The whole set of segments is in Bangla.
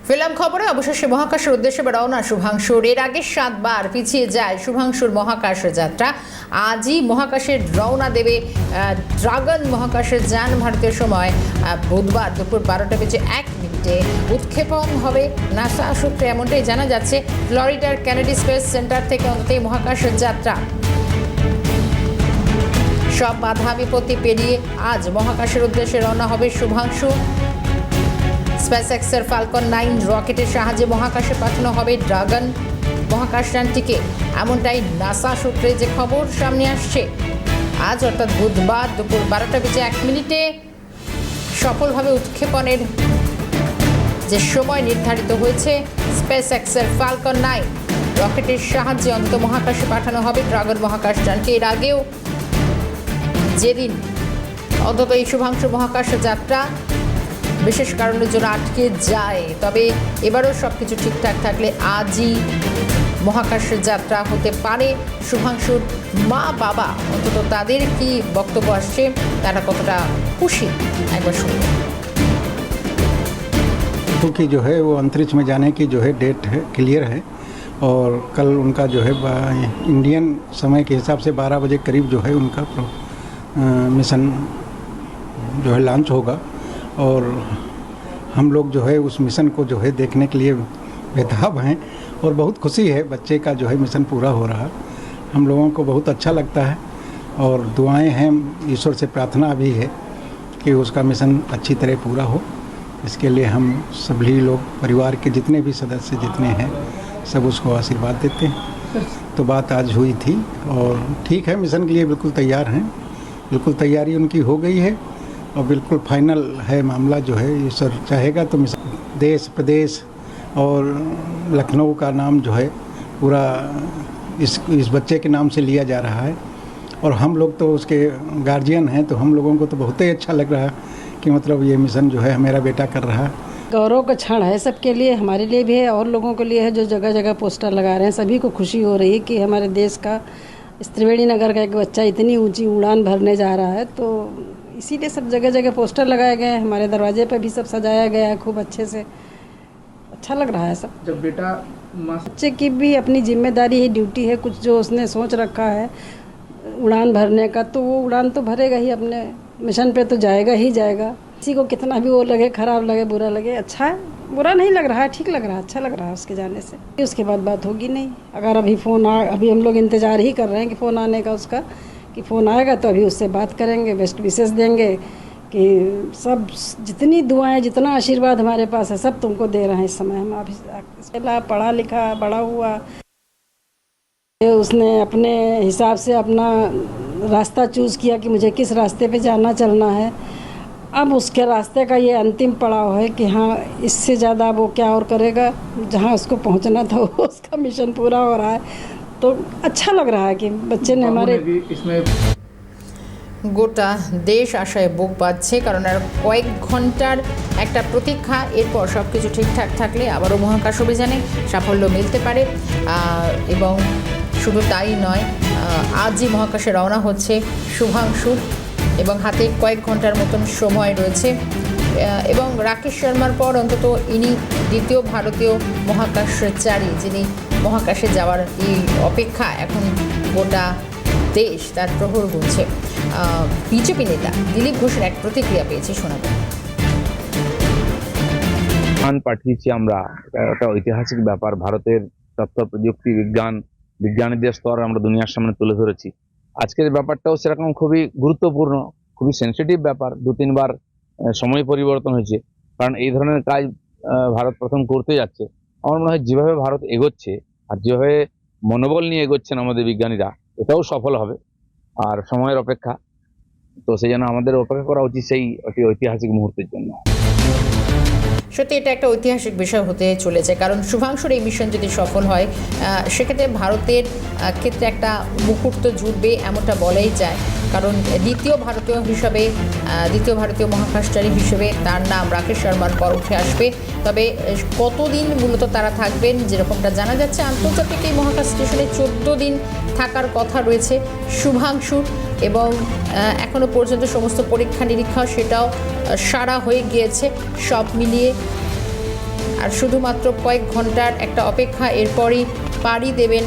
ফিল্ম খবরে অবশেষে মহাকাশের উদ্দেশ্যে রওনা শুভাংশুর। এর আগে 7 বার পিছিয়ে যায় শুভাংশুর মহাকাশ যাত্রা। আজই মহাকাশে রওনা দেবে ড্রাগন মহাকাশের যান। ভারতীয় সময় বুধবার দুপুর 12:01 উৎক্ষেপণ হবে নাসা সূত্রে এমনটাই জানা যাচ্ছে। ফ্লোরিডার কেনেডি স্পেস সেন্টার থেকে অন্তত এই মহাকাশ যাত্রা সব বাধা বিপত্তি পেরিয়ে আজ মহাকাশের উদ্দেশ্যে রওনা হবে শুভাংশু। স্পেসএক্সের ফ্যালকন 9 রকেটের সাহায্যে মহাকাশে পাঠানো হবে ড্রাগন মহাকাশযানটিকে, এমনটাই নাসা সূত্রে যে খবর সামনে আসছে। আজ অর্থাৎ বুধবার দুপুর 12:01 সফলভাবে উৎক্ষেপণের যে সময় নির্ধারিত হয়েছে, স্পেসএক্সের ফ্যালকন 9 রকেটের সাহায্যে অন্তত মহাকাশে পাঠানো হবে ড্রাগন মহাকাশযানকে। এর আগেও যেদিন অন্তত এই শুভাংশু মহাকাশ যাত্রা বিশেষ কারণের জন্য আটকে যায়, তবে এবারও সব কিছু ঠিকঠাক থাকলে আজই মহাকাশ যাত্রা হতে পারে শুভাংশুর। মা বাবা অন্তত তাদের কি বক্তব্য আসছে, তারা কতটা খুশি একবার শুনব। की जो है वो अंतरिक्ष में जाने की जो है डेट है क्लियर है, और कल उनका जो है इंडियन समय के हिसाब से 12 बजे करीब जो है उनका मिशन जो है लॉन्च होगा। और हम लोग जो है उस मिशन को जो है देखने के लिए बेताब हैं, और बहुत खुशी है बच्चे का जो है मिशन पूरा हो रहा। हम लोगों को बहुत अच्छा लगता है, और दुआएं हैं, ईश्वर से प्रार्थना भी है कि उसका मिशन अच्छी तरह पूरा हो। इसके लिए हम सभी लोग परिवार के जितने भी सदस्य जितने हैं सब उसको आशीर्वाद देते हैं। तो बात आज हुई थी, और ठीक है, मिशन के लिए बिल्कुल तैयार हैं, बिल्कुल तैयारी उनकी हो गई है, और बिल्कुल फाइनल है मामला। जो है ईश्वर चाहेगा तो मिशन देश प्रदेश और लखनऊ का नाम जो है पूरा इस बच्चे के नाम से लिया जा रहा है, और हम लोग तो उसके गार्जियन हैं, तो हम लोगों को तो बहुत ही अच्छा लग रहा है कि मतलब ये मिशन जो है मेरा बेटा कर रहा है। गौरव का क्षण है सबके लिए, हमारे लिए भी है और लोगों के लिए है जो जगह जगह पोस्टर लगा रहे हैं। सभी को खुशी हो रही है कि हमारे देश का इस त्रिवेणी नगर का एक बच्चा इतनी ऊंची उड़ान भरने जा रहा है। तो इसीलिए सब जगह जगह पोस्टर लगाए गए हैं, हमारे दरवाजे पर भी सब सजाया गया है खूब अच्छे से। अच्छा लग रहा है सब। जब बेटा बच्चे की भी अपनी जिम्मेदारी है, ड्यूटी है, कुछ जो उसने सोच रखा है उड़ान भरने का, तो वो उड़ान तो भरेगा ही, अपने मिशन पे तो जाएगा ही जाएगा। किसी को कितना भी वो लगे, खराब लगे, बुरा लगे, अच्छा है, बुरा नहीं लग रहा है, ठीक लग रहा है, अच्छा लग रहा है उसके जाने से। उसके बाद बात होगी नहीं। अगर अभी फ़ोन अभी हम लोग इंतज़ार ही कर रहे हैं कि फ़ोन आने का उसका, कि फ़ोन आएगा तो अभी उससे बात करेंगे, बेस्ट विशेष देंगे कि सब जितनी दुआएं, जितना आशीर्वाद हमारे पास है सब तुमको दे रहे हैं इस समय। हम अभी पढ़ा लिखा बड़ा हुआ, उसने अपने हिसाब से अपना रास्ता चूज़ किया कि मुझे किस रास्ते पे जाना चलना है। अब उसके रास्ते का ये अंतिम पड़ाव है कि हाँ, इससे ज़्यादा वो क्या और करेगा। जहाँ उसको पहुँचना था उसका मिशन पूरा हो रहा है, तो अच्छा लग रहा है कि बच्चे ने हमारे इसमें গোটা দেশ আশায় বুক বাঁধছে, কারণ আর কয়েক ঘন্টার একটা প্রতীক্ষা। এরপর সব কিছু ঠিকঠাক থাকলে আবারও মহাকাশ অভিযানে সাফল্য মিলতে পারে। এবং শুধু তাই নয়, আজই মহাকাশে রওনা হচ্ছে শুভাংশু, এবং হাতে কয়েক ঘন্টার মতন সময় রয়েছে। এবং রাকেশ শর্মার পর অন্তত ইনি দ্বিতীয় ভারতীয় মহাকাশচারী যিনি মহাকাশে যাওয়ার এই অপেক্ষা এখন গোটা দেশ তার প্রহর গুনছে। বিজেপি নেতা দিলীপ ঘোষের এক প্রতিক্রিয়া পেয়েছে, শোনাবো। পাঠিয়েছি আমরা, একটা ঐতিহাসিক ব্যাপার। ভারতের তথ্য প্রযুক্তি বিজ্ঞানীদের স্তর আমরা দুনিয়ার সামনে তুলে ধরেছি। আজকের ব্যাপারটাও সেরকম খুবই গুরুত্বপূর্ণ, খুবই সেন্সিটিভ ব্যাপার। 2-3 বার সময় পরিবর্তন হয়েছে, কারণ এই ধরনের কাজ ভারত প্রথম করতে যাচ্ছে। আমার মনে হয় যেভাবে ভারত এগোচ্ছে আর যেভাবে মনোবল নিয়ে এগোচ্ছেন আমাদের বিজ্ঞানীরা, এটাও সফল হবে। আর সময়ের অপেক্ষা, তো সেই জন্য আমাদের অপেক্ষা করা উচিত সেই ঐতিহাসিক মুহূর্তের জন্য। সত্যি এটা একটা ঐতিহাসিক বিষয় হতে চলেছে, কারণ শুভাংশুর এই মিশন যদি সফল হয় সেক্ষেত্রে ভারতের ক্ষেত্রে একটা মুহূর্ত জুটবে এমনটা বলাই যায়। কারণ দ্বিতীয় ভারতীয় মহাকাশচারী হিসেবে তার নাম রাকেশ শর্মার পর উঠে আসবে। তবে কতদিন মূলত তারা থাকবেন, যেরকমটা জানা যাচ্ছে আন্তর্জাতিক এই মহাকাশ স্টেশনে 14 দিন থাকার কথা রয়েছে শুভাংশুর, এবং এখনও পর্যন্ত সমস্ত পরীক্ষা নিরীক্ষা সেটাও সারা হয়ে গিয়েছে। সব মিলিয়ে আর শুধুমাত্র কয়েক ঘন্টার একটা অপেক্ষা, এরপরই পাড়ি দেবেন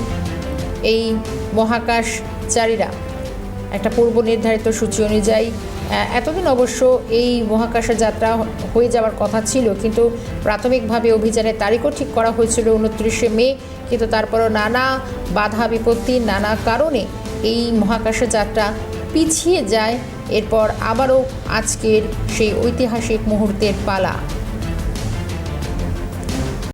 এই মহাকাশচারীরা একটা পূর্ব নির্ধারিত সূচি অনুযায়ী। এতদিন অবশ্য এই মহাকাশে যাত্রা হয়ে যাওয়ার কথা ছিল, কিন্তু প্রাথমিকভাবে অভিযানের তারিখও ঠিক করা হয়েছিল 29শে মে, কিন্তু তারপরও নানা বাধা বিপত্তি, নানা কারণে এই মহাকাশে যাত্রা পিছিয়ে যায়। এরপর আবারও আজকের সেই ঐতিহাসিক মুহূর্তের পালা।